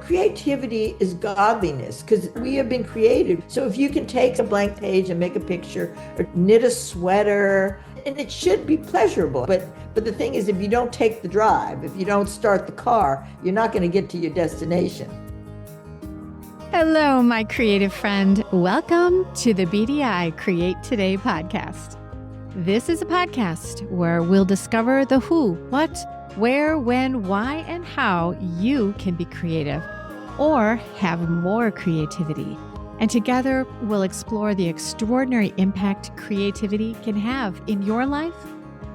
Creativity is godliness because we have been created. So if you can take a blank page and make a picture or knit a sweater, and it should be pleasurable. But the thing is, if you don't take the drive, if you don't start the car, you're not going to get to your destination. Hello, my creative friend. Welcome to the BDI Create Today podcast. This is a podcast where we'll discover the who, what, where, when, why, and how you can be creative or have more creativity. And together, we'll explore the extraordinary impact creativity can have in your life,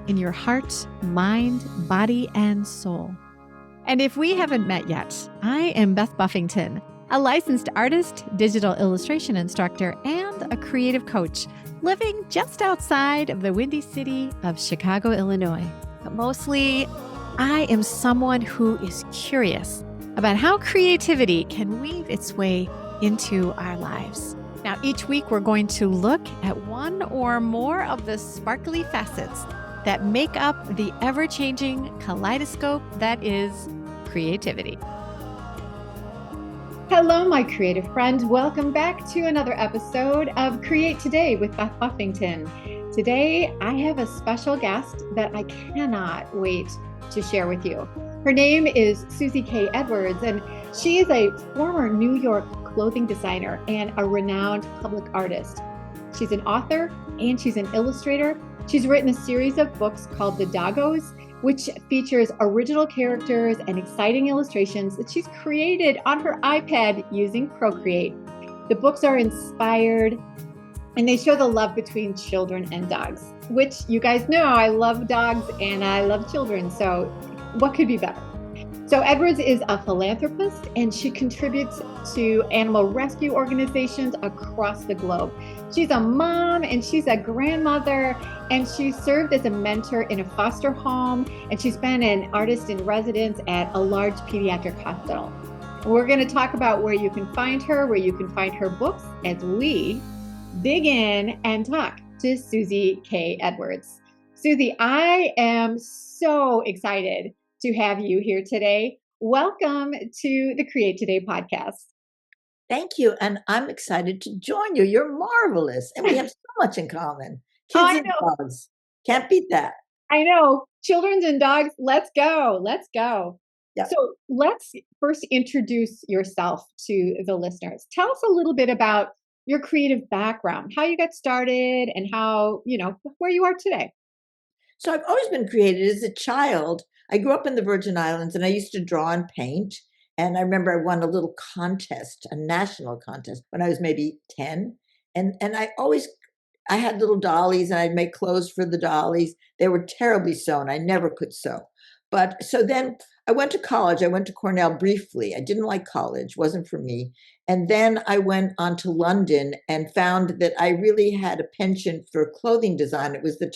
in your heart, mind, body, and soul. And if we haven't met yet, I am Beth Buffington, a licensed artist, digital illustration instructor, and a creative coach living just outside of the windy city of Chicago, Illinois. But mostly, I am someone who is curious about how creativity can weave its way into our lives. Now, each week we're going to look at one or more of the sparkly facets that make up the ever-changing kaleidoscope that is creativity. Hello, my creative friend. Welcome back to another episode of Create Today with Beth Buffington. Today, I have a special guest that I cannot wait to share with you. Her name is Suzi K Edwards, and she is a former New York clothing designer and a renowned public artist. She's an author and she's an illustrator. She's written a series of books called the Doggos, which features original characters and exciting illustrations that she's created on her iPad using Procreate. The books are inspired and they show the love between children and dogs, which you guys know I love dogs and I love children, so what could be better? So Edwards is a philanthropist and she contributes to animal rescue organizations across the globe. She's a mom and she's a grandmother and she served as a mentor in a foster home and she's been an artist in residence at a large pediatric hospital. We're going to talk about where you can find her, where you can find her books as we dig in and talk to Suzi K Edwards. Suzi, I am so excited to have you here today. Welcome to the Create Today podcast. Thank you. And I'm excited to join you. You're marvelous. And we have so much in common. Kids and dogs. Can't beat that. I know. Children and dogs. Let's go. Let's go. Yep. So let's first introduce yourself to the listeners. Tell us a little bit about your creative background, how you got started and how, where you are today. So I've always been creative. As a child, I grew up in the Virgin Islands and I used to draw and paint. And I remember I won a little contest, a national contest when I was maybe 10. And I had little dollies and I'd make clothes for the dollies. They were terribly sewn. I never could sew. But so then I went to college. I went to Cornell briefly. I didn't like college, wasn't for me. And then I went on to London and found that I really had a penchant for clothing design. It was the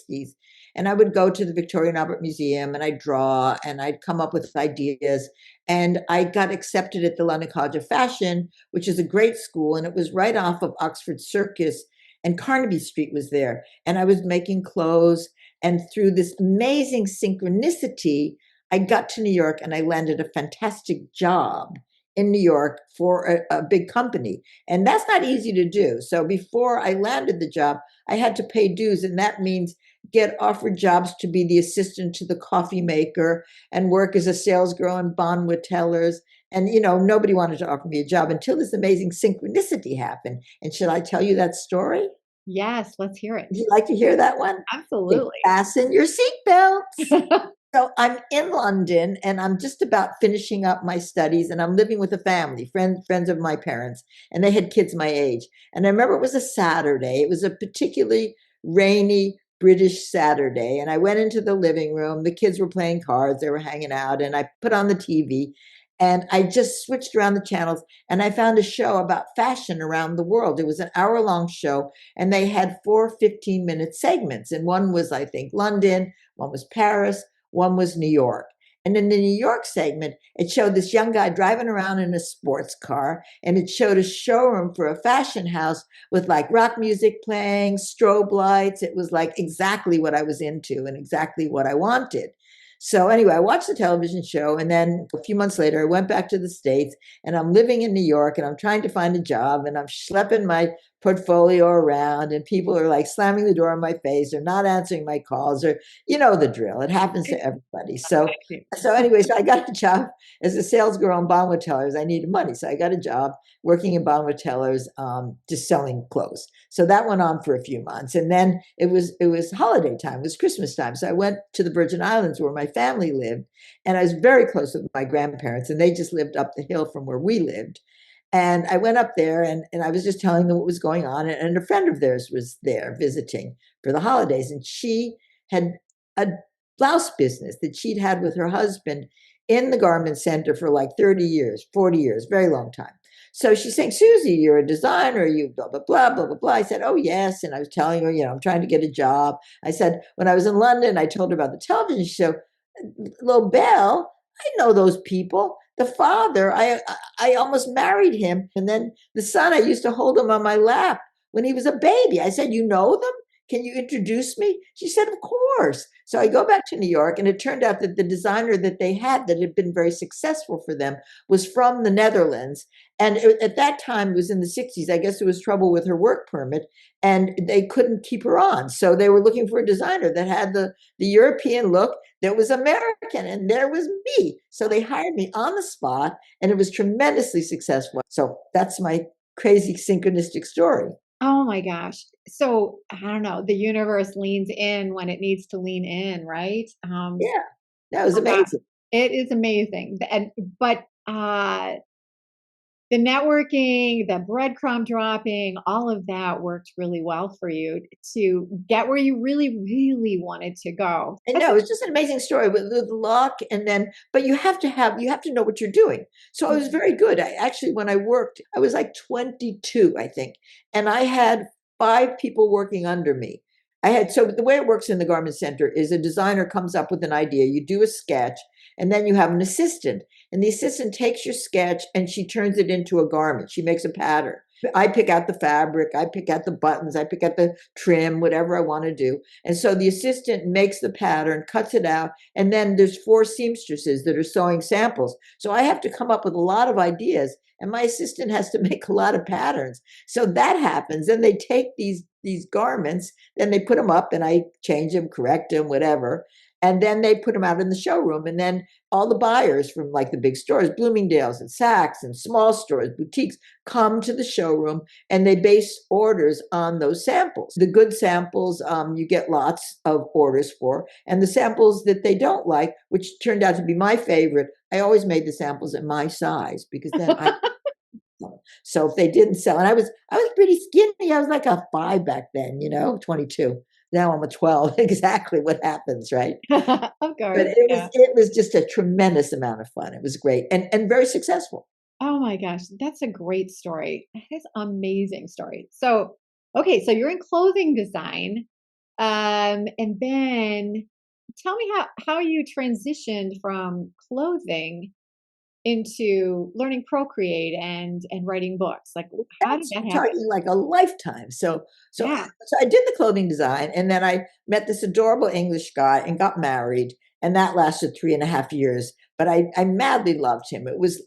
60s. And I would go to the Victoria and Albert Museum and I'd draw and I'd come up with ideas. And I got accepted at the London College of Fashion, which is a great school. And it was right off of Oxford Circus and Carnaby Street was there. And I was making clothes. And through this amazing synchronicity, I got to New York and I landed a fantastic job in New York for a big company. And that's not easy to do. So before I landed the job, I had to pay dues. And that means get offered jobs to be the assistant to the coffee maker and work as a sales girl and bond with tellers. And, nobody wanted to offer me a job until this amazing synchronicity happened. And should I tell you that story? Yes, let's hear it. Would you like to hear that one? Absolutely. Okay, fasten your seatbelts. So I'm in London and I'm just about finishing up my studies and I'm living with a family, friends of my parents, and they had kids my age. And I remember it was a Saturday. It was a particularly rainy British Saturday. And I went into the living room. The kids were playing cards. They were hanging out. And I put on the TV and I just switched around the channels and I found a show about fashion around the world. It was an hour-long show and they had 4 15-minute segments. And one was, I think, London, one was Paris, one was New York. And in the New York segment, it showed this young guy driving around in a sports car, and it showed a showroom for a fashion house with like rock music playing, strobe lights. It was like exactly what I was into and exactly what I wanted. So anyway, I watched the television show, and then a few months later, I went back to the States, and I'm living in New York, and I'm trying to find a job, and I'm schlepping my portfolio around, and people are like slamming the door in my face, or not answering my calls, or you know the drill. It happens to everybody. So anyway, so I got a job as a sales girl in Bonwit Tellers. I needed money, so I got a job working in Bonwit Tellers, just selling clothes. So that went on for a few months, and then it was holiday time, it was Christmas time. So I went to the Virgin Islands where my family lived, and I was very close with my grandparents, and they just lived up the hill from where we lived. And I went up there, and I was just telling them what was going on. And a friend of theirs was there visiting for the holidays, and she had a blouse business that she'd had with her husband in the garment center for like 30 years, 40 years, very long time. So she's saying, Susie, you're a designer, you blah, blah, blah, blah, blah, blah. I said, oh, yes. And I was telling her, I'm trying to get a job. I said, when I was in London, I told her about the television show. Little Belle, I know those people. The father, I almost married him. And then the son, I used to hold him on my lap when he was a baby. I said, you know them? Can you introduce me? She said, of course. So I go back to New York, and it turned out that the designer that they had that had been very successful for them was from the Netherlands. And at that time, it was in the 60s. I guess there was trouble with her work permit, and they couldn't keep her on. So they were looking for a designer that had the European look that was American, and there was me. So they hired me on the spot, and it was tremendously successful. So that's my crazy synchronistic story. Oh my gosh. So I don't know, the universe leans in when it needs to lean in, right? Yeah, that was Oh gosh, amazing. it is amazing. And but the networking, the breadcrumb dropping, all of that worked really well for you to get where you really, really wanted to go. And no, it's just an amazing story with luck, and then, but you have to know what you're doing. So I was very good. I actually, when I worked, I was like 22, I think, and I had 5 people working under me. So the way it works in the garment center is a designer comes up with an idea, you do a sketch, and then you have an assistant, and the assistant takes your sketch and she turns it into a garment. She makes a pattern. I pick out the fabric, I pick out the buttons, I pick out the trim, whatever I want to do. And so the assistant makes the pattern, cuts it out, and then there's 4 seamstresses that are sewing samples. So I have to come up with a lot of ideas, and my assistant has to make a lot of patterns. So that happens. Then they take these garments, then they put them up, and I change them, correct them, whatever. And then they put them out in the showroom. And then all the buyers from like the big stores, Bloomingdale's and Saks and small stores, boutiques, come to the showroom, and they base orders on those samples. The good samples, you get lots of orders for, and the samples that they don't like, which turned out to be my favorite, I always made the samples in my size, because then I so if they didn't sell, and I was pretty skinny. I was like a 5 back then, 22. Now I'm a 12. Exactly what happens, right? Of But course, yeah. it was just a tremendous amount of fun. It was great, and very successful. Oh my gosh, that's a great story. That is an amazing story. So, okay, so you're in clothing design, and then tell me how you transitioned from clothing into learning Procreate and writing books. Like, how did That's that happen? talking like a lifetime. Yeah. So I did the clothing design, and then I met this adorable English guy and got married, and that lasted 3.5 years. But I madly loved him. It was,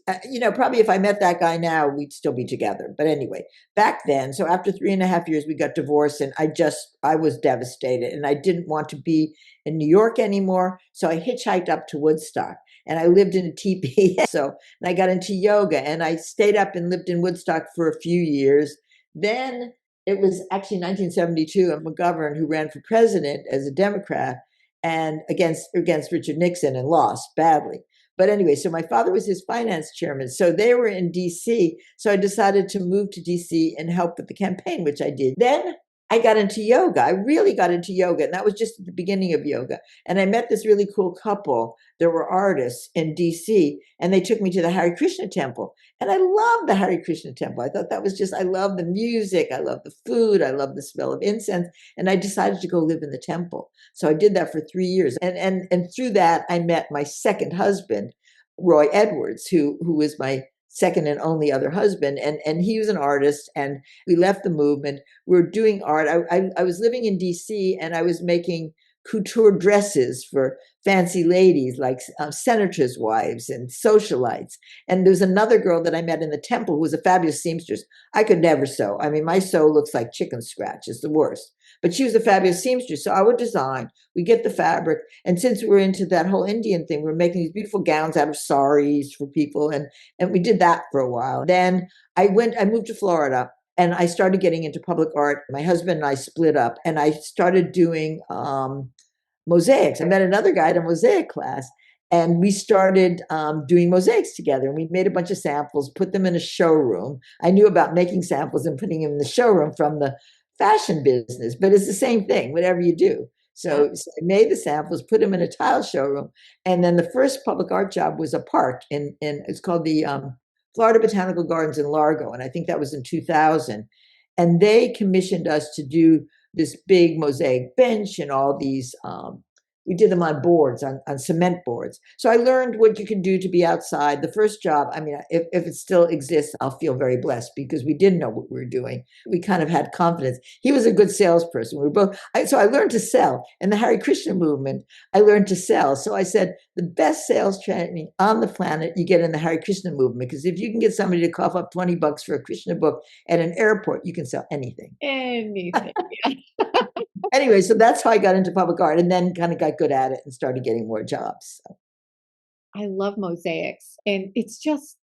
probably if I met that guy now, we'd still be together. But anyway, back then, so after 3.5 years, we got divorced, and I was devastated, and I didn't want to be in New York anymore. So I hitchhiked up to Woodstock, and I lived in a teepee. And I got into yoga, and I stayed up and lived in Woodstock for a few years. Then it was actually 1972, and McGovern, who ran for president as a Democrat and against Richard Nixon, and lost badly. But anyway, so my father was his finance chairman. So they were in DC. So I decided to move to DC and help with the campaign, which I did. Then I got into yoga. I really got into yoga. And that was just at the beginning of yoga. And I met this really cool couple. There were artists in DC, and they took me to the Hare Krishna temple. And I loved the Hare Krishna temple. I thought that was just, I love the music. I love the food. I love the smell of incense. And I decided to go live in the temple. So I did that for 3 years. And through that, I met my second husband, Roy Edwards, who was my second and only other husband. And he was an artist, and we left the movement. We were doing art. I was living in DC, and I was making couture dresses for fancy ladies like senators' wives and socialites. And there's another girl that I met in the temple who was a fabulous seamstress. I could never sew. I mean, my sew looks like chicken scratch. It's the worst. But she was a fabulous seamstress. So I would design, we get the fabric. And since we're into that whole Indian thing, we're making these beautiful gowns out of saris for people. And we did that for a while. Then I moved to Florida and I started getting into public art. My husband and I split up and I started doing mosaics. I met another guy at a mosaic class and we started doing mosaics together. And we made a bunch of samples, put them in a showroom. I knew about making samples and putting them in the showroom from the fashion business, but it's the same thing, whatever you do. So I made the samples, put them in a tile showroom. And then the first public art job was a park in it's called the Florida Botanical Gardens in Largo. And I think that was in 2000. And they commissioned us to do this big mosaic bench and all these we did them on boards, on cement boards. So I learned what you can do to be outside. The first job, I mean, if it still exists, I'll feel very blessed because we didn't know what we were doing. We kind of had confidence. He was a good salesperson. We were both. So I learned to sell. In the Hare Krishna movement, I learned to sell. So I said, the best sales training on the planet you get in the Hare Krishna movement, because if you can get somebody to cough up $20 for a Krishna book at an airport, you can sell anything. Anything. Anyway, so that's how I got into public art and then kind of got good at it and started getting more jobs. So. I love mosaics and it's just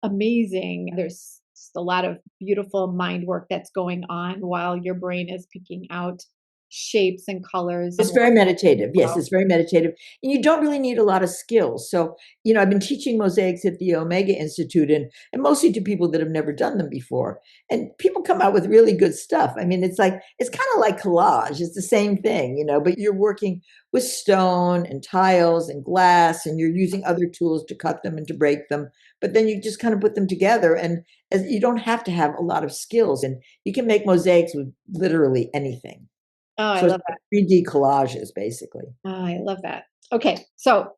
amazing. There's just a lot of beautiful mind work that's going on while your brain is picking out shapes and colors. It's very meditative. Yes, it's very meditative. And you don't really need a lot of skills. So, I've been teaching mosaics at the Omega Institute and mostly to people that have never done them before. And people come out with really good stuff. I mean, it's kind of like collage. It's the same thing, but you're working with stone and tiles and glass and you're using other tools to cut them and to break them. But then you just kind of put them together and you don't have to have a lot of skills and you can make mosaics with literally anything. Oh, I love that. 3D collages, basically. Oh, I love that. Okay, so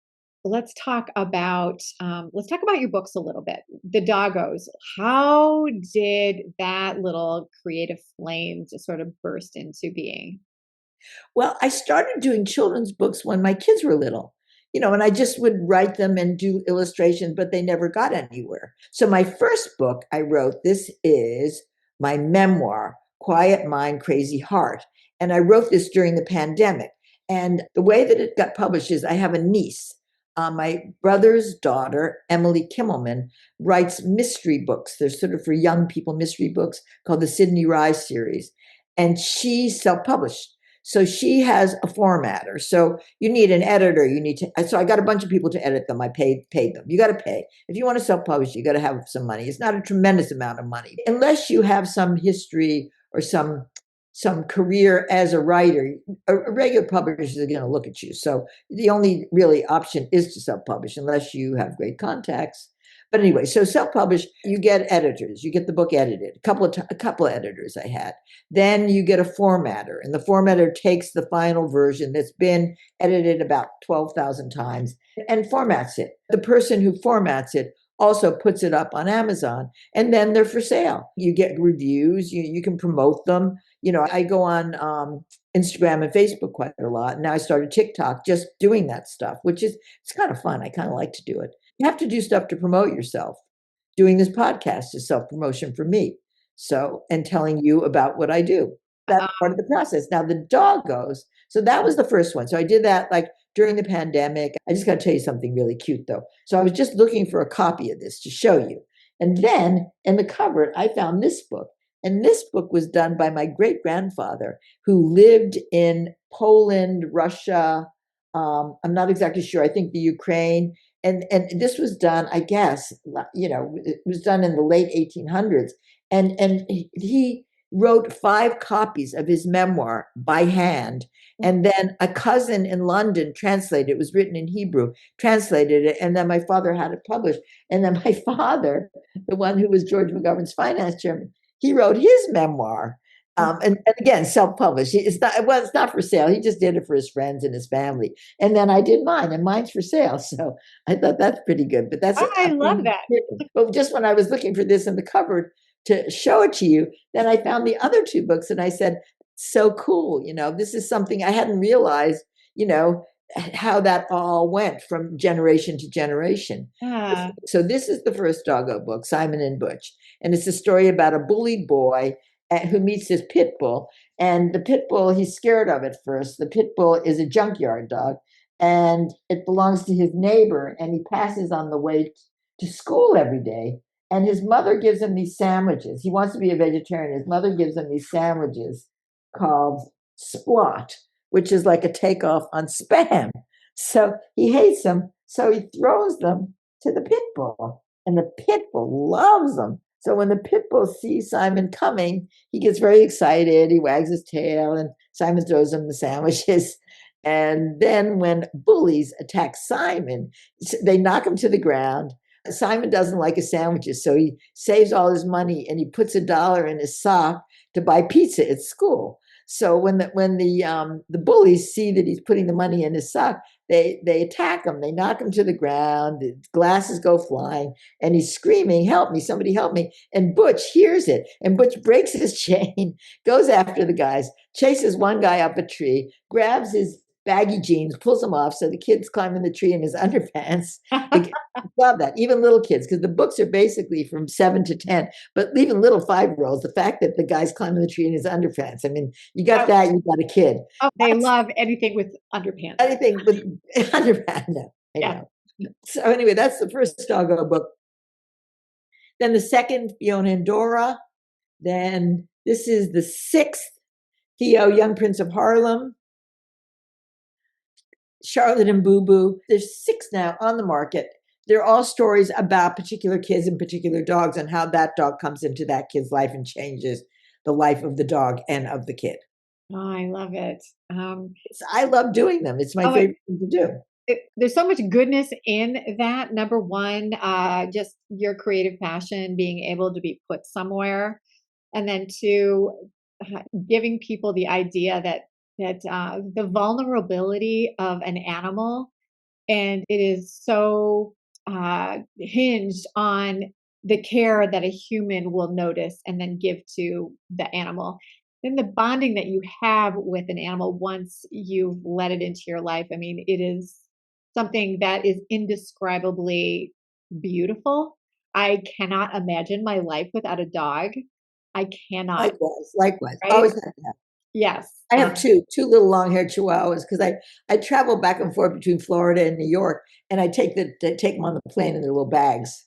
let's talk about your books a little bit. The Doggos. How did that little creative flame just sort of burst into being? Well, I started doing children's books when my kids were little, and I just would write them and do illustrations, but they never got anywhere. So my first book I wrote, this is my memoir, Quiet Mind, Crazy Heart. And I wrote this during the pandemic. And the way that it got published is I have a niece. My brother's daughter, Emily Kimmelman, writes mystery books. They're sort of for young people mystery books called the Sydney Rise series. And she self-published. So she has a formatter. So you need an editor. So I got a bunch of people to edit them. I paid them. You got to pay. If you want to self-publish, you got to have some money. It's not a tremendous amount of money. Unless you have some history or some career as a writer, a regular publisher is going to look at you. So the only really option is to self-publish unless you have great contacts. But anyway, so self-publish, you get editors, you get the book edited, a couple of editors I had. Then you get a formatter, and the formatter takes the final version that's been edited about 12,000 times and formats it. The person who formats it also puts it up on Amazon, and then they're for sale. You get reviews, you can promote them. I go on Instagram and Facebook quite a lot. Now I started TikTok just doing that stuff, it's kind of fun. I kind of like to do it. You have to do stuff to promote yourself. Doing this podcast is self-promotion for me. So, and telling you about what I do. That's part of the process. Now the Doggos. So that was the first one. So I did that during the pandemic. I just got to tell you something really cute though. So I was just looking for a copy of this to show you. And then in the cupboard, I found this book. And this book was done by my great-grandfather who lived in Poland, Russia. I'm not exactly sure. I think the Ukraine. And this was done, I guess, it was done in the late 1800s. And he wrote 5 copies of his memoir by hand. And then a cousin in London translated it. It was written in Hebrew, translated it. And then my father had it published. And then my father, the one who was George McGovern's finance chairman, he wrote his memoir. And again, self-published. It's not for sale. He just did it for his friends and his family. And then I did mine, and mine's for sale. So I thought that's pretty good. But I love that. But just when I was looking for this in the cupboard to show it to you, then I found the other 2 books, and I said, "So cool! This is something I hadn't realized. you know, how that all went from generation to generation. Yeah. So this is the first doggo book, Simon and Butch, and it's a story about a bullied boy who meets his pit bull. And the pit bull, he's scared of at first. The pit bull is a junkyard dog, and it belongs to his neighbor, and he passes on the way to school every day. And his mother gives him these sandwiches. He wants to be a vegetarian. His mother gives him these sandwiches called Splot, which is like a takeoff on Spam. So he hates them. So he throws them to the pit bull, and the pit bull loves them. So when the pit bull sees Simon coming, he gets very excited. He wags his tail, and Simon throws him the sandwiches. And then when bullies attack Simon, they knock him to the ground. Simon doesn't like his sandwiches, so he saves all his money and he puts $1 in his sock to buy pizza at school. So when the bullies see that he's putting the money in his sock, they attack him. They knock him to the ground. The glasses go flying, and he's screaming, "Help me! Somebody help me!" And Butch hears it, and Butch breaks his chain, goes after the guys, chases one guy up a tree, grabs his baggy jeans, pulls them off so the kids climb in the tree in his underpants. Love that, even little kids, because the books are basically from 7 to 10. But even little 5-year-olds, the fact that the guy's climbing the tree in his underpants, I mean, you got that, you got a kid. Oh, they love anything with underpants. Anything with underpants, no, I know. So anyway, that's the first doggo book. Then the second, Fiona and Dora. Then this is the sixth, Theo, Young Prince of Harlem. Charlotte and Boo Boo. There's 6 now on the market. They're all stories about particular kids and particular dogs and how that dog comes into that kid's life and changes the life of the dog and of the kid. Oh, I love it. I love doing them. It's my favorite thing to do. There's so much goodness in that. Number one, just your creative passion being able to be put somewhere, and then two, giving people the idea that the vulnerability of an animal, and it is so hinged on the care that a human will notice and then give to the animal. Then the bonding that you have with an animal once you've let it into your life, I mean, it is something that is indescribably beautiful. I cannot imagine my life without a dog. I cannot. Likewise. Right? Always have that. Yes. I have two little long-haired Chihuahuas because I travel back and forth between Florida and New York, and I take them on the plane in their little bags.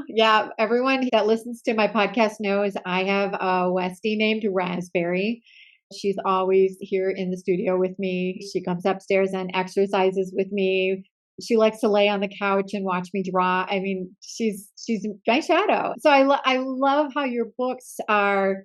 Yeah. Everyone that listens to my podcast knows I have a Westie named Raspberry. She's always here in the studio with me. She comes upstairs and exercises with me. She likes to lay on the couch and watch me draw. I mean, she's my shadow. So I love how your books are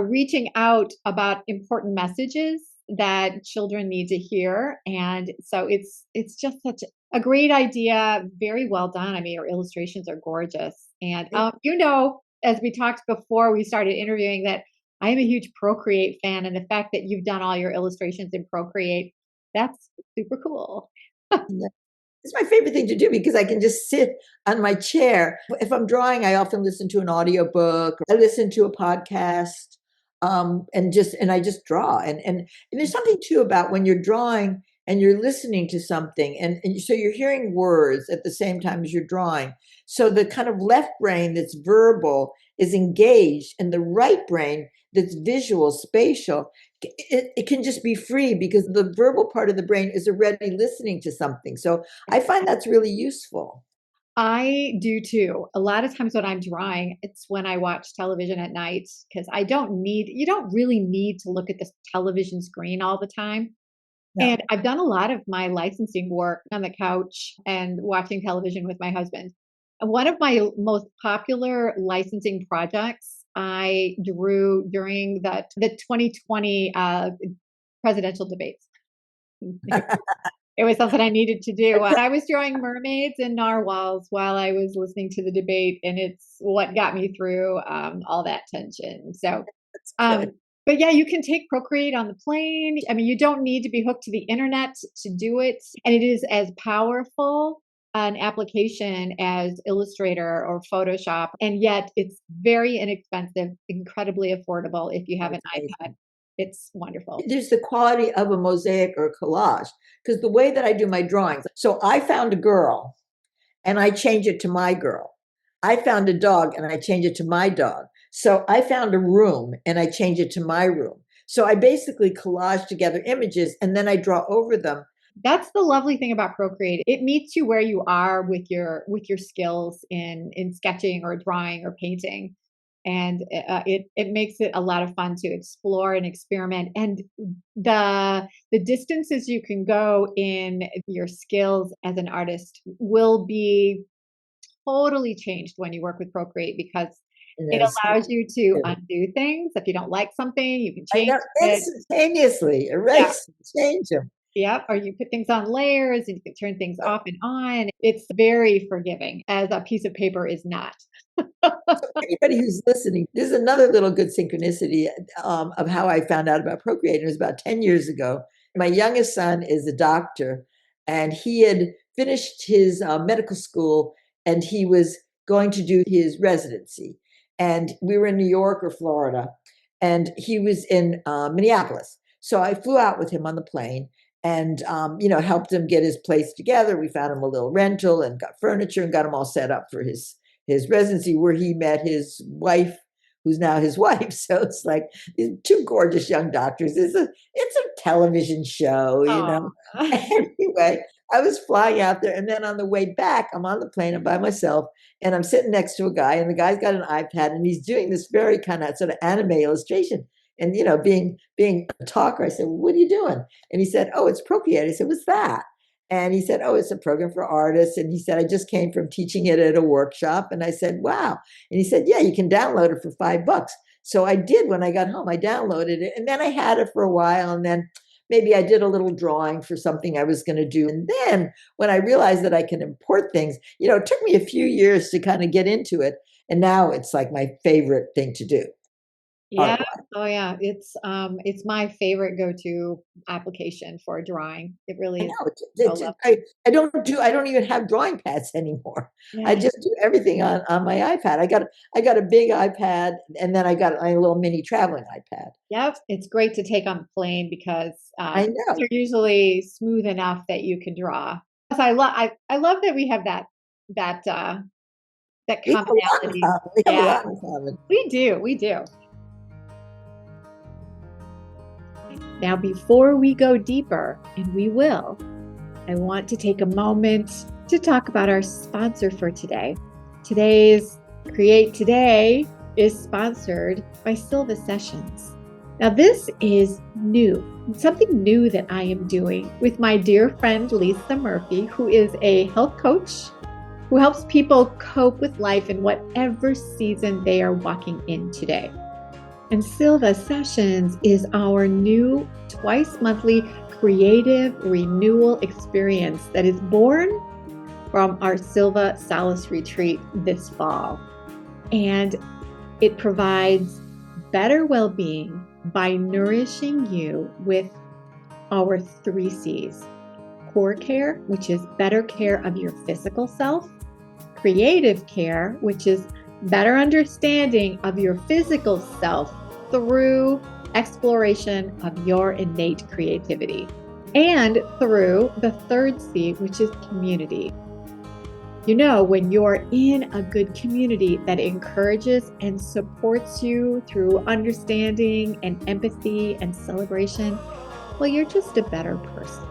reaching out about important messages that children need to hear. And so it's just such a great idea. Very well done. I mean, your illustrations are gorgeous. And as we talked before we started interviewing, that I am a huge Procreate fan, and the fact that you've done all your illustrations in Procreate, that's super cool. It's my favorite thing to do because I can just sit on my chair. If I'm drawing, I often listen to an audiobook, or I listen to a podcast, and I just draw. And there's something too about when you're drawing and you're listening to something, and so you're hearing words at the same time as you're drawing. So the kind of left brain that's verbal is engaged, and the right brain that's visual, spatial, it can just be free because the verbal part of the brain is already listening to something. So I find that's really useful. I do too. A lot of times when I'm drawing, it's when I watch television at night, because you don't really need to look at the television screen all the time. No. And I've done a lot of my licensing work on the couch and watching television with my husband. And one of my most popular licensing projects I drew during the 2020 presidential debates. It was something I needed to do. I was drawing mermaids and narwhals while I was listening to the debate, and it's what got me through all that tension. So, but yeah, you can take Procreate on the plane. I mean, you don't need to be hooked to the internet to do it. And it is as powerful an application as Illustrator or Photoshop. And yet it's very inexpensive, incredibly affordable if you have an iPad. It's wonderful. There's the quality of a mosaic or a collage, because the way that I do my drawings, so I found a girl and I change it to my girl. I found a dog and I change it to my dog. So I found a room and I change it to my room. So I basically collage together images and then I draw over them. That's the lovely thing about Procreate. It meets you where you are with your skills in sketching or drawing or painting, and it makes it a lot of fun to explore and experiment. And the distances you can go in your skills as an artist will be totally changed when you work with Procreate, because And it that's allows you to undo things. If you don't like something, you can I change know it. instantaneously Yeah. erase, change them. Yep, or you put things on layers and you can turn things off and on. It's very forgiving, as a piece of paper is not. So anybody who's listening, this is another little good synchronicity of how I found out about Procreate. It was about 10 years ago. My youngest son is a doctor, and he had finished his medical school, and he was going to do his residency. And we were in New York or Florida, and he was in Minneapolis. So I flew out with him on the plane and helped him get his place together. We found him a little rental and got furniture and got him all set up for his residency, where he met his wife, who's now his wife. So it's like these two gorgeous young doctors. It's a television show, Oh, Anyway, I was flying out there, and then on the way back, I'm on the plane, I'm by myself, and I'm sitting next to a guy, and the guy's got an iPad, and he's doing this very kind of sort of anime illustration. And being a talker, I said, well, "What are you doing?" And he said, "Oh, it's Procreate." I said, "What's that?" And he said, "Oh, it's a program for artists." And he said, "I just came from teaching it at a workshop." And I said, "Wow." And he said, "Yeah, you can download it for $5." So I did. When I got home, I downloaded it, and then I had it for a while. And then maybe I did a little drawing for something I was going to do. And then when I realized that I can import things, it took me a few years to kind of get into it. And now it's like my favorite thing to do. yeah. Oh, yeah. It's my favorite go-to application for drawing. It really I is know. so lovely. I don't even have drawing pads anymore. I Yeah. just do everything on my iPad. I got a big iPad, and then I got a little mini traveling iPad. Yep. It's great to take on the plane because I things know. are usually smooth enough that you can draw. So I love that we have that that We have a lot in commonality. common. We have a Yeah, lot in common. we do. We do. Now, before we go deeper, and we will, I want to take a moment to talk about our sponsor for today. Today's Create Today is sponsored by Silva Sessions. Now, this is new, something new that I am doing with my dear friend Lisa Murphy, who is a health coach who helps people cope with life in whatever season they are walking in today. And Silva Sessions is our new twice monthly creative renewal experience that is born from our Silva Solace retreat this fall. And it provides better well-being by nourishing you with our 3 C's. Core care, which is better care of your physical self. Creative care, which is better understanding of your physical self through exploration of your innate creativity, and through the 3rd C, which is community. When you're in a good community that encourages and supports you through understanding and empathy and celebration, well, you're just a better person.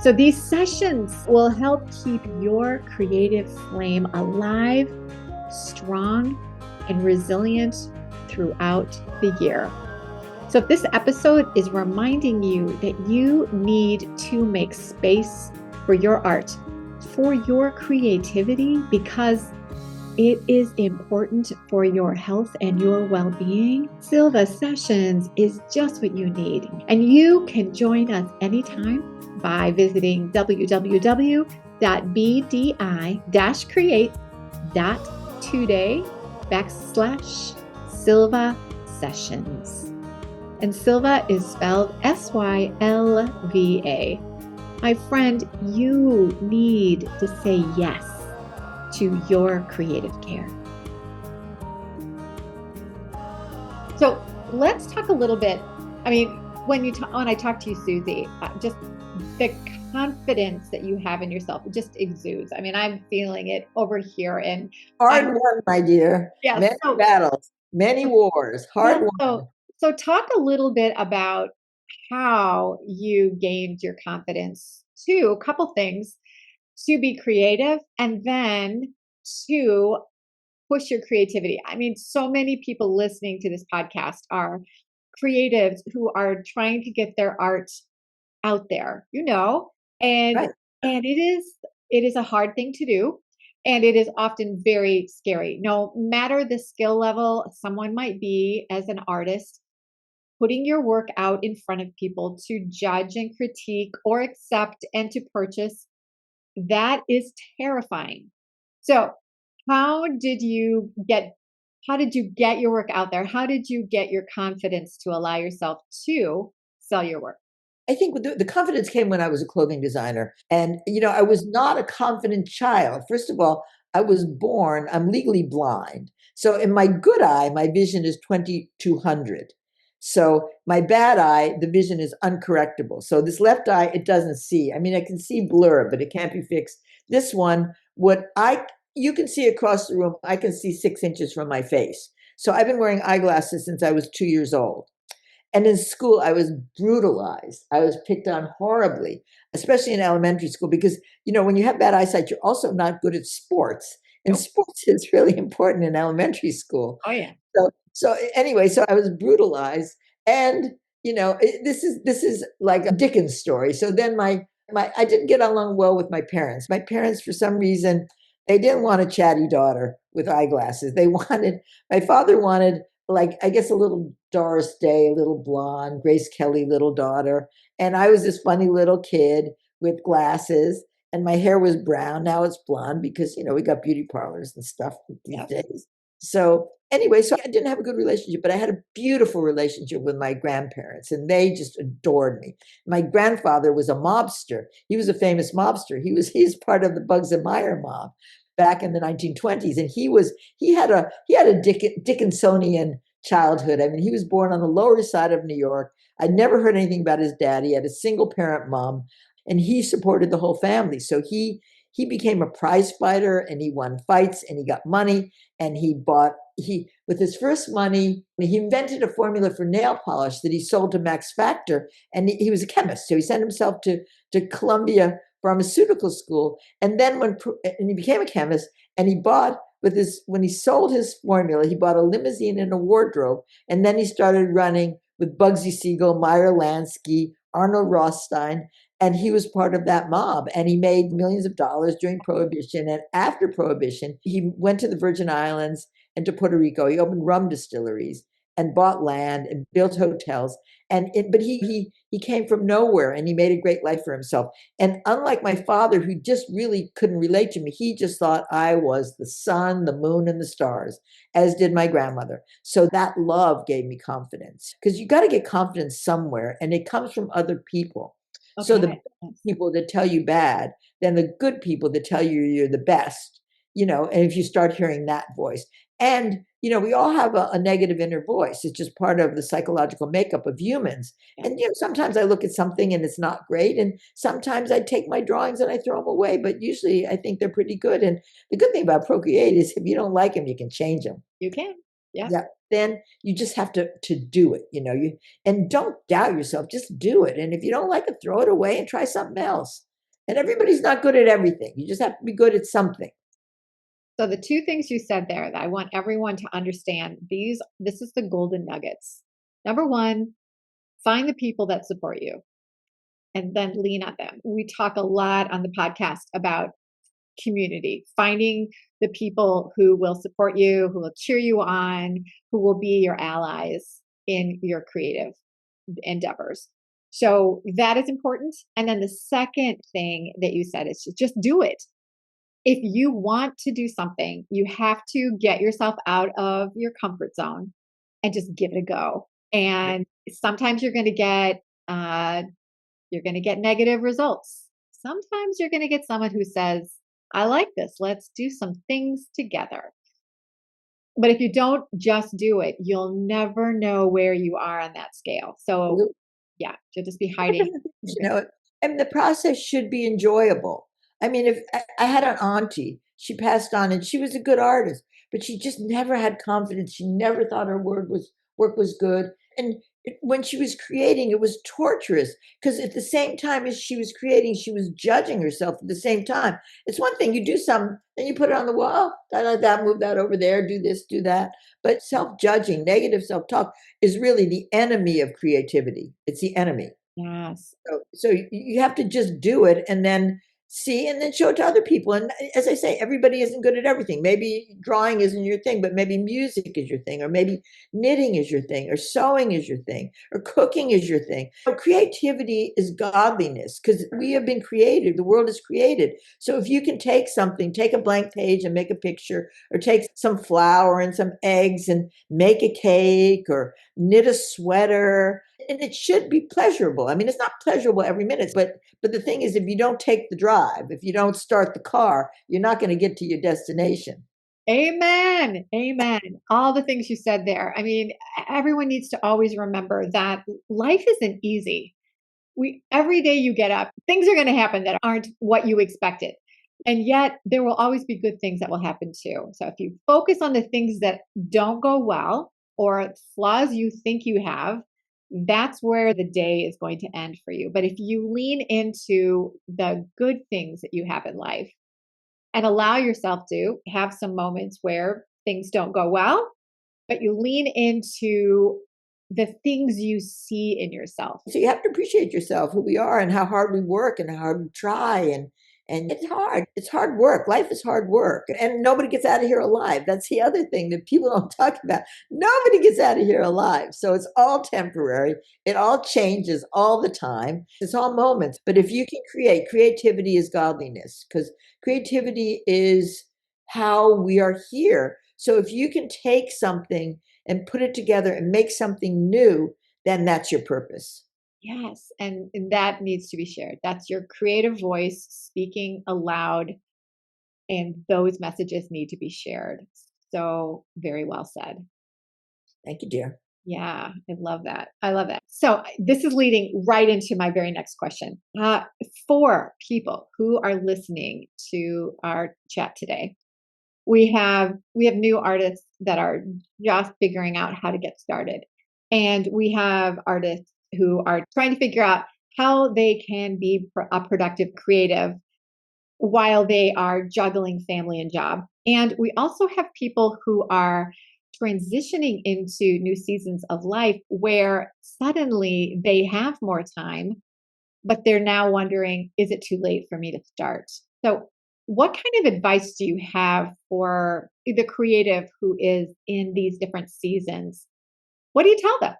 So these sessions will help keep your creative flame alive, strong, and resilient throughout the year. So if this episode is reminding you that you need to make space for your art, for your creativity, because it is important for your health and your well-being, Silva Sessions is just what you need. And you can join us anytime by visiting www.bdi-create.today/Silva Sessions. And Silva is spelled Sylva. My friend, you need to say yes to your creative care. So let's talk a little bit I mean, when I talk to you, Susie, just the confidence that you have in yourself, it just exudes. I mean, I'm feeling it over here, and Hard I'm won, my dear. yeah. Many battles, many wars, Yeah, hard won. so talk a little bit about how you gained your confidence to a couple things to be creative and then to push your creativity. I mean, so many people listening to this podcast are creatives who are trying to get their art out there, and Right. it is a hard thing to do, and it is often very scary. No matter the skill level someone might be as an artist, putting your work out in front of people to judge and critique or accept and to purchase, that is terrifying. So, how did you get how did you get your work out there? How did you get your confidence to allow yourself to sell your work? I think the confidence came when I was a clothing designer. And, I was not a confident child. First of all, I'm legally blind. So in my good eye, my vision is 2200. So my bad eye, the vision is uncorrectable. So this left eye, it doesn't see. I mean, I can see blur, but it can't be fixed. This one, you can see across the room, I can see 6 inches from my face. So I've been wearing eyeglasses since I was 2 years old. And in school, I was brutalized. I was picked on horribly, especially in elementary school, because, when you have bad eyesight, you're also not good at sports. And Nope. sports is really important in elementary school. Oh yeah. So anyway, so I was brutalized, and this is like a Dickens story. So then my I didn't get along well with my parents. My parents, for some reason, they didn't want a chatty daughter with eyeglasses. My father wanted, like, I guess, a little Doris Day, a little blonde, Grace Kelly little daughter, and I was this funny little kid with glasses, and my hair was brown. Now it's blonde because we got beauty parlors and stuff these Yep. days. So anyway, so I didn't have a good relationship, but I had a beautiful relationship with my grandparents, and they just adored me. My grandfather was a mobster. He was a famous mobster. He's part of the Bugs and Meyer mob back in the 1920s, and he had a Dickinsonian childhood. I mean, he was born on the Lower East Side of New York. I'd never heard anything about his dad. He had a single parent mom, and he supported the whole family. So he became a prize fighter, and he won fights, and he got money, and he with his first money, he invented a formula for nail polish that he sold to Max Factor, and he was a chemist. So he sent himself to Columbia Pharmaceutical School, and then and he became a chemist, and when he sold his formula, he bought a limousine and a wardrobe, and then he started running with Bugsy Siegel, Meyer Lansky, Arnold Rothstein, and he was part of that mob, and he made millions of dollars during Prohibition. And after Prohibition, he went to the Virgin Islands and to Puerto Rico. He opened rum distilleries and bought land and built hotels. But he came from nowhere, and he made a great life for himself. And unlike my father, who just really couldn't relate to me, he just thought I was the sun, the moon, and the stars, as did my grandmother. So that love gave me confidence, because you got to get confidence somewhere, and it comes from other people. So the Okay. bad people that tell you bad, then the good people that tell you you're the best, and if you start hearing that voice. And, we all have a negative inner voice. It's just part of the psychological makeup of humans. Yeah. And, sometimes I look at something and it's not great. And sometimes I take my drawings and I throw them away. But usually I think they're pretty good. And the good thing about Procreate is if you don't like them, you can change them. You can. Yeah. Yeah. Then you just have to do it, and don't doubt yourself, just do it. And if you don't like it, throw it away and try something else. And everybody's not good at everything. You just have to be good at something. So the two things you said there that I want everyone to understand, this is the golden nuggets. Number one, find the people that support you and then lean on them. We talk a lot on the podcast about community, finding the people who will support you, who will cheer you on, who will be your allies in your creative endeavors. So that is important. And then the second thing that you said is just do it. If you want to do something, you have to get yourself out of your comfort zone and just give it a go. And sometimes you're going to get negative results. Sometimes you're going to get someone who says, I like this. Let's do some things together. But if you don't just do it, you'll never know where you are on that scale. So yeah, you'll just be hiding. And the process should be enjoyable. I mean, if I had an auntie, she passed on and she was a good artist, but she just never had confidence. She never thought her work was good. And when she was creating, it was torturous because at the same time as she was creating, she was judging herself at the same time. It's one thing you do something, then you put it on the wall, I like that, move that over there, do this, do that. But self judging, negative self talk is really the enemy of creativity. It's the enemy. Yes. So you have to just do it and then see and then show it to other people. And as I say, everybody isn't good at everything. Maybe drawing isn't your thing, but maybe music is your thing, or maybe knitting is your thing, or sewing is your thing, or cooking is your thing. So creativity is godliness because we have been created. The world is created. So if you can take something, take a blank page and make a picture, or take some flour and some eggs and make a cake, or knit a sweater, and it should be pleasurable. I mean, it's not pleasurable every minute, but the thing is, if you don't take the drive, if you don't start the car, you're not going to get to your destination. Amen. Amen. All the things you said there. I mean, everyone needs to always remember that life isn't easy. Every day you get up, things are going to happen that aren't what you expected. And yet there will always be good things that will happen too. So if you focus on the things that don't go well or flaws you think you have, that's where the day is going to end for you. But if you lean into the good things that you have in life and allow yourself to have some moments where things don't go well, but you lean into the things you see in yourself. So you have to appreciate yourself, who we are, and how hard we work, and how hard we try, and it's hard. It's hard work. Life is hard work, and nobody gets out of here alive. That's the other thing that people don't talk about. Nobody gets out of here alive. So it's all temporary. It all changes all the time. It's all moments. But if you can create, creativity is godliness because creativity is how we are here. So if you can take something and put it together and make something new, then that's your purpose. Yes, and that needs to be shared. That's your creative voice speaking aloud, and those messages need to be shared. So, very well said. Thank you, dear. Yeah, I love that. I love that. So, this is leading right into my very next question. For people who are listening to our chat today, we have new artists that are just figuring out how to get started, and we have artists who are trying to figure out how they can be a productive creative while they are juggling family and job. And we also have people who are transitioning into new seasons of life where suddenly they have more time, but they're now wondering, is it too late for me to start? So, what kind of advice do you have for the creative who is in these different seasons? What do you tell them?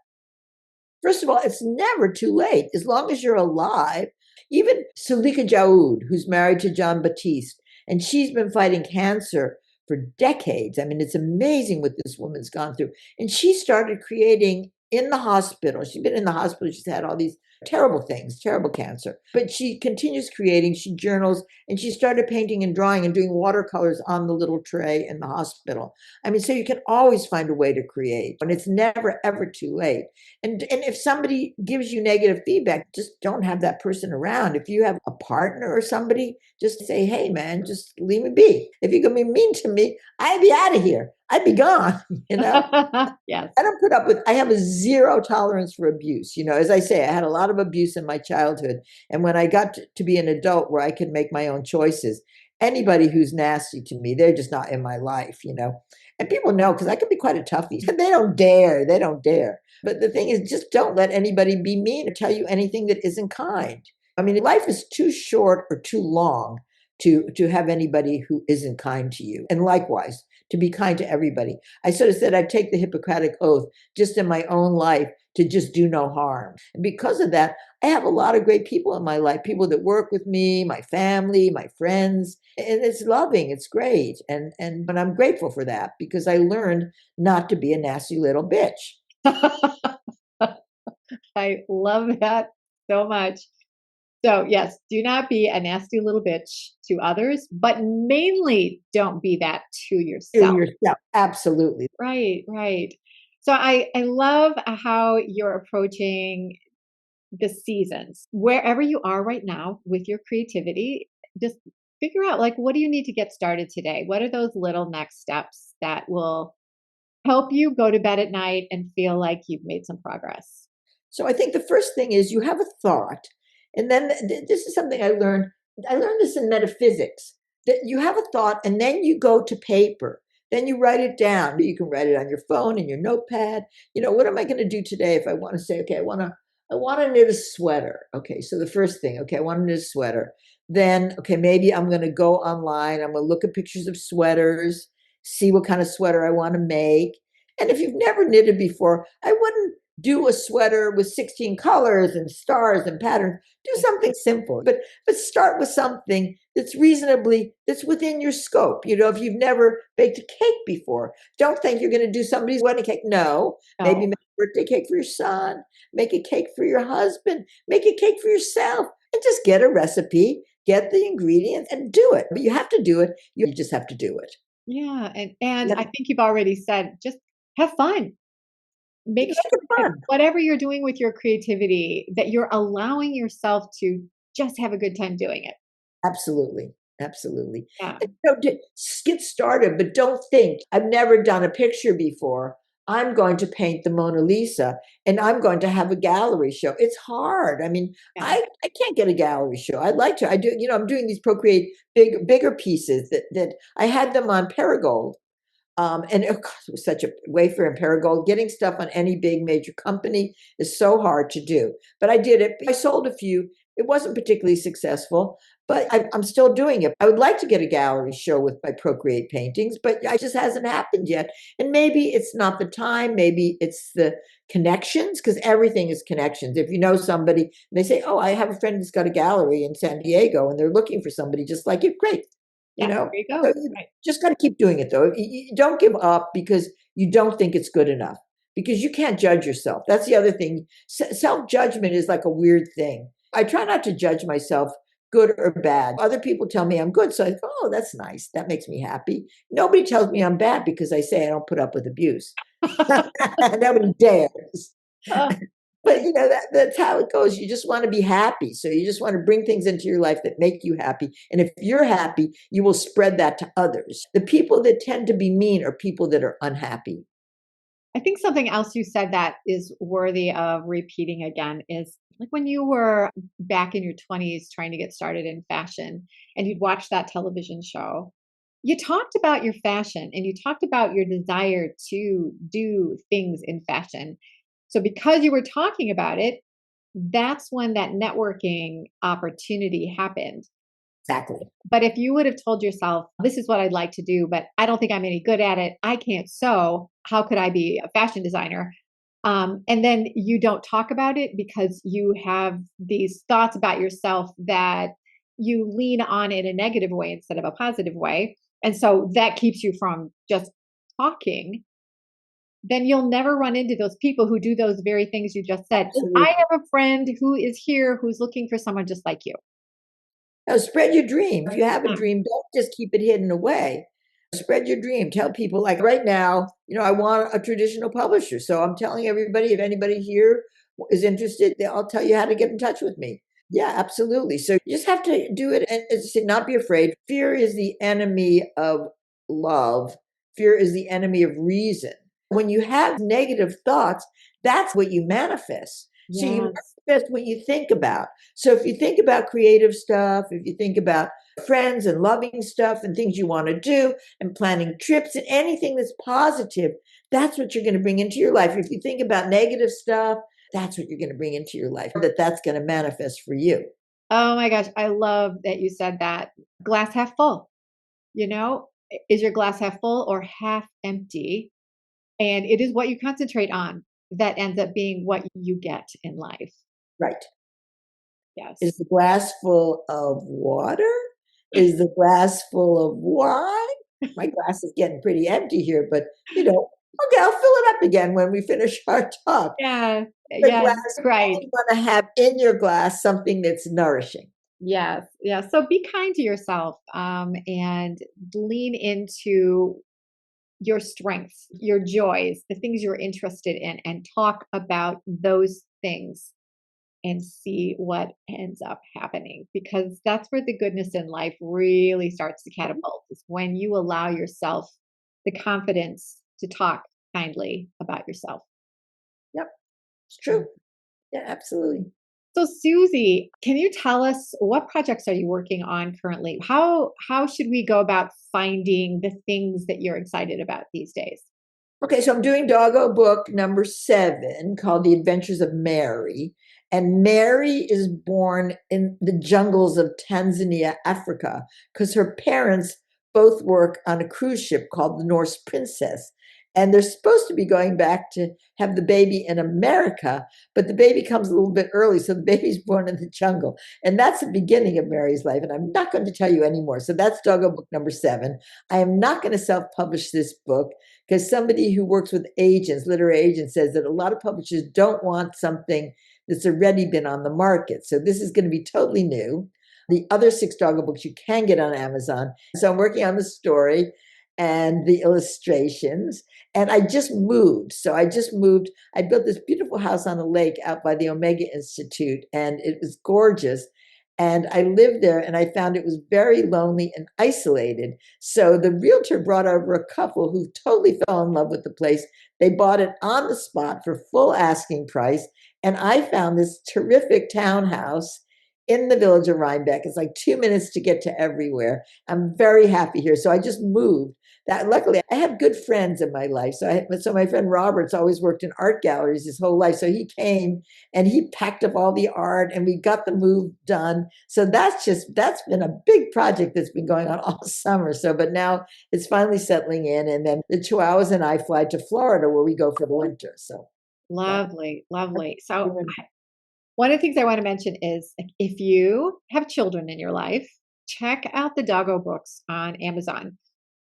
First of all, it's never too late as long as you're alive. Even Sulika Jaoud, who's married to John Batiste, and she's been fighting cancer for decades. I mean, it's amazing what this woman's gone through. And she started creating in the hospital. She's been in the hospital. She's had all these terrible things, terrible cancer. But she continues creating. She journals, and she started painting and drawing and doing watercolors on the little tray in the hospital. I mean, so you can always find a way to create, and it's never, ever too late. And if somebody gives you negative feedback, just don't have that person around. If you have a partner or somebody, just say, hey man, just leave me be. If you're gonna be mean to me, I'd be out of here. I'd be gone, you know? Yes. I don't put up with, I have a zero tolerance for abuse. You know, as I say, I had a lot of abuse in my childhood. And when I got to be an adult where I could make my own choices, anybody who's nasty to me, they're just not in my life, you know? And people know because I can be quite a toughie. They don't dare. They don't dare. But the thing is, just don't let anybody be mean or tell you anything that isn't kind. I mean, life is too short or too long to have anybody who isn't kind to you. And likewise, to be kind to everybody. I sort of said I'd take the Hippocratic Oath just in my own life to just do no harm. And because of that, I have a lot of great people in my life, people that work with me, my family, my friends. And it's loving, it's great. And but I'm grateful for that because I learned not to be a nasty little bitch. I love that so much. So, yes, do not be a nasty little bitch to others, but mainly don't be that to To yourself. yourself. Absolutely. Right, right. So I love how you're approaching the seasons. Wherever you are right now with your creativity, just figure out like what do you need to get started today? What are those little next steps that will help you go to bed at night and feel like you've made some progress? So I think the first thing is you have a thought, and then this is something I learned. I learned this in metaphysics that you have a thought, and then you go to paper. Then you write it down. You can write it on your phone in your notepad. What am I going to do today if I want to say, okay, I want to knit a sweater. Okay, so the first thing, okay, I want to knit a sweater. Then, okay, maybe I'm going to go online. I'm going to look at pictures of sweaters, see what kind of sweater I want to make. And if you've never knitted before, I wouldn't do a sweater with 16 colors and stars and patterns. Do something simple, but start with something that's within your scope. If you've never baked a cake before, don't think you're going to do somebody's wedding cake. No, maybe No. make a birthday cake for your son, make a cake for your husband, make a cake for yourself, and just get a recipe, get the ingredients, and do it. But you have to do it. You just have to do it. Yeah, and I Yep. think you've already said just have fun. Make Make sure it that fun. whatever you're doing with your creativity, that you're allowing yourself to just have a good time doing it. Absolutely. Absolutely. Yeah. And get started, but don't think, I've never done a picture before. I'm going to paint the Mona Lisa and I'm going to have a gallery show. It's hard. I mean, Yeah. I can't get a gallery show. I'd like to. I do, I'm doing these Procreate bigger pieces that I had them on Perigold. And of course, it was such a wafer and Perigold. Getting stuff on any big major company is so hard to do. But I did it. I sold a few. It wasn't particularly successful, but I'm still doing it. I would like to get a gallery show with my Procreate paintings, but it just hasn't happened yet. And maybe it's not the time. Maybe it's the connections, because everything is connections. If you know somebody, they say, "Oh, I have a friend who's got a gallery in San Diego, and they're looking for somebody just like you." Great, you Yeah, know. there you So go. you Right. just got to keep doing it, though. You don't give up because you don't think it's good enough, because you can't judge yourself. That's the other thing. Self judgment is like a weird thing. I try not to judge myself, good or bad. Other people tell me I'm good, so I go, "Oh, that's nice. That makes me happy." Nobody tells me I'm bad because I say I don't put up with abuse. Nobody dares. Oh, But that's how it goes. You just want to be happy. So you just want to bring things into your life that make you happy. And if you're happy, you will spread that to others. The people that tend to be mean are people that are unhappy. I think something else you said that is worthy of repeating again is like when you were back in your 20s trying to get started in fashion and you'd watch that television show. You talked about your fashion and you talked about your desire to do things in fashion. So, because you were talking about it, that's when that networking opportunity happened. Exactly. But if you would have told yourself, this is what I'd like to do, but I don't think I'm any good at it, I can't sew, how could I be a fashion designer? And then you don't talk about it because you have these thoughts about yourself that you lean on in a negative way instead of a positive way. And so that keeps you from just talking. Then you'll never run into those people who do those very things you just said. And I Absolutely. have a friend who is here who's looking for someone just like you. Now, spread your dream. If you have a Yeah. dream, don't just keep it hidden away. Spread your dream. Tell people, like right now, I want a traditional publisher. So I'm telling everybody, if anybody here is interested, I'll tell you how to get in touch with me. Yeah, absolutely. So you just have to do it and not be afraid. Fear is the enemy of love. Fear is the enemy of reason. When you have negative thoughts, that's what you manifest. So you Yes. manifest what you think about. So if you think about creative stuff, if you think about friends and loving stuff and things you want to do and planning trips and anything that's positive, that's what you're going to bring into your life. If you think about negative stuff, that's what you're going to bring into your life, that's going to manifest for you. Oh my gosh, I love that you said that. Glass half full, is your glass half full or half empty? And it is what you concentrate on that ends up being what you get in life. Right. Is Yes. the glass full of water? Is the glass full of wine? My glass is getting pretty empty here, but Okay, I'll fill it up again when we finish our talk. Yeah, The yes, glass, you right. always want to have in your glass something that's nourishing. Yes, yes. So be kind to yourself, and lean into your strengths, your joys, the things you're interested in, and talk about those things and see what ends up happening, because that's where the goodness in life really starts to catapult, is when you allow yourself the confidence to talk kindly about yourself. Yep, it's true. Yeah, absolutely. So Susie, can you tell us what projects are you working on currently? How should we go about finding the things that you're excited about these days? Okay, so I'm doing doggo book number 7 called The Adventures of Mary. And Mary is born in the jungles of Tanzania, Africa, because her parents both work on a cruise ship called the Norse Princess. And they're supposed to be going back to have the baby in America, but the baby comes a little bit early. So the baby's born in the jungle. And that's the beginning of Mary's life. And I'm not going to tell you anymore. So that's doggo book number 7. I am not going to self publish this book because somebody who works with agents, literary agents, says that a lot of publishers don't want something that's already been on the market. So this is going to be totally new. The other 6 doggo books you can get on Amazon. So I'm working on the story and the illustrations. And I just moved. So I just moved. I built this beautiful house on a lake out by the Omega Institute, and it was gorgeous. And I lived there and I found it was very lonely and isolated. So the realtor brought over a couple who totally fell in love with the place. They bought it on the spot for full asking price. And I found this terrific townhouse in the village of Rhinebeck. It's like 2 minutes to get to everywhere. I'm very happy here. So I just moved. That luckily I have good friends in my life. So my friend Robert's always worked in art galleries his whole life. So he came and he packed up all the art and we got the move done. So that's been a big project that's been going on all summer. So but now it's finally settling in, and then the Chihuahuas and I fly to Florida where we go for the winter. So that, Lovely, lovely. So that's one of the things I want to mention is, like, if you have children in your life, check out the Doggo books on Amazon.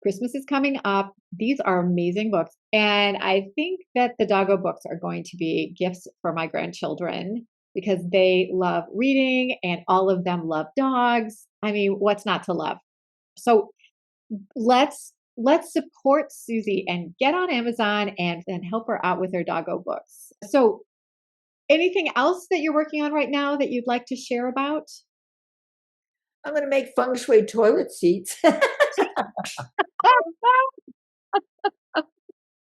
Christmas is coming up. These are amazing books. And I think that the Doggo books are going to be gifts for my grandchildren because they love reading and all of them love dogs. I mean, what's not to love? So let's support Susie and get on Amazon and help her out with her Doggo books. So anything else that you're working on right now that you'd like to share about? I'm going to make feng shui toilet seats.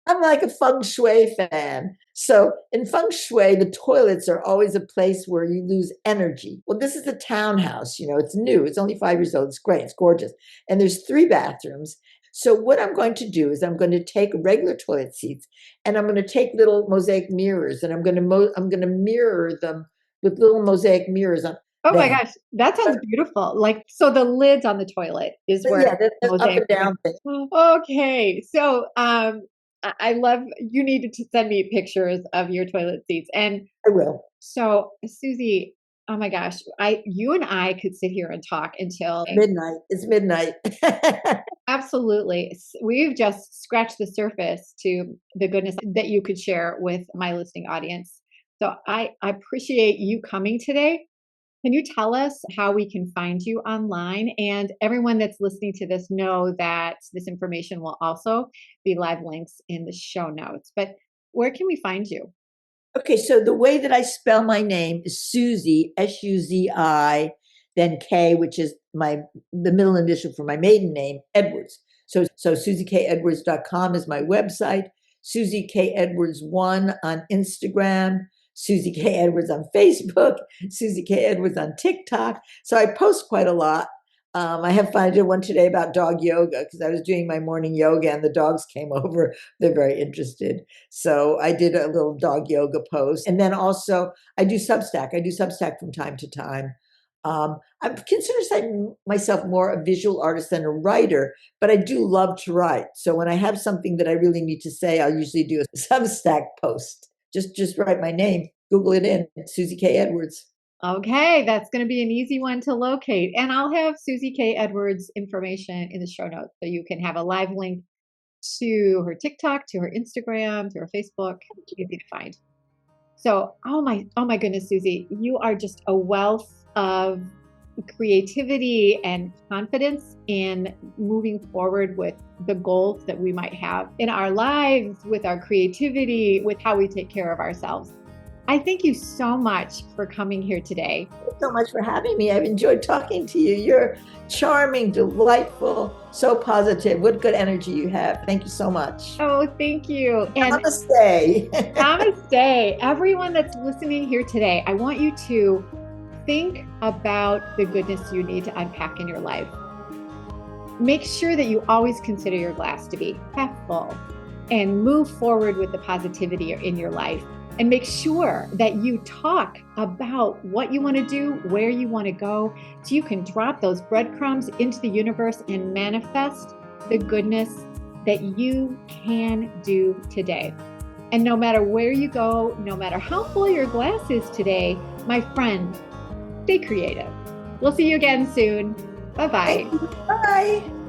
I'm like a feng shui fan. So in feng shui, the toilets are always a place where you lose energy. Well, this is a townhouse, it's new. It's only 5 years old. It's great. It's gorgeous. And there's 3 bathrooms. So what I'm going to do is I'm going to take regular toilet seats and I'm going to take little mosaic mirrors and I'm going to mirror them with little mosaic mirrors on Oh my them. gosh, that sounds beautiful. Like, so the lids on the toilet is But where yeah, the the up mosaic and are down thing. going. Okay. So, I love, you need to send me pictures of your toilet seats. And I will. so, Susie, oh my gosh, you and I could sit here and talk until Midnight. It's midnight. absolutely. We've just scratched the surface to the goodness that you could share with my listening audience. So I appreciate you coming today. Can you tell us how we can find you online? And everyone that's listening to this, know that this information will also be live links in the show notes. But where can we find you? Okay, so the way that I spell my name is Suzi, Suzi, then K, which is the middle initial for my maiden name, Edwards. So SuziKEdwards.com is my website. Suzi K Edwards 1 on Instagram. Suzi K Edwards on Facebook. Suzi K Edwards on TikTok. So I post quite a lot. I have fun. I did one today about dog yoga because I was doing my morning yoga and the dogs came over. They're very interested. So I did a little dog yoga post. And then also I do Substack. I do Substack from time to time. I consider myself more a visual artist than a writer, but I do love to write. So when I have something that I really need to say, I'll usually do a Substack post. Just write my name, Google it in, Suzi K Edwards. Okay, that's going to be an easy one to locate. And I'll have Suzi K. Edwards information in the show notes so you can have a live link to her TikTok, to her Instagram, to her Facebook. Easy to find. So, oh my goodness, Susie, you are just a wealth of creativity and confidence in moving forward with the goals that we might have in our lives, with our creativity, with how we take care of ourselves. I thank you so much for coming here today. Thank you so much for having me. I've enjoyed talking to you. You're charming, delightful, so positive. What good energy you have. Thank you so much. Oh, thank you. And Namaste. namaste. Everyone that's listening here today, I want you to think about the goodness you need to unpack in your life. Make sure that you always consider your glass to be half full and move forward with the positivity in your life. And make sure that you talk about what you want to do, where you want to go, so you can drop those breadcrumbs into the universe and manifest the goodness that you can do today. And no matter where you go, no matter how full your glass is today, my friend, stay creative. We'll see you again soon. Bye-bye. Bye.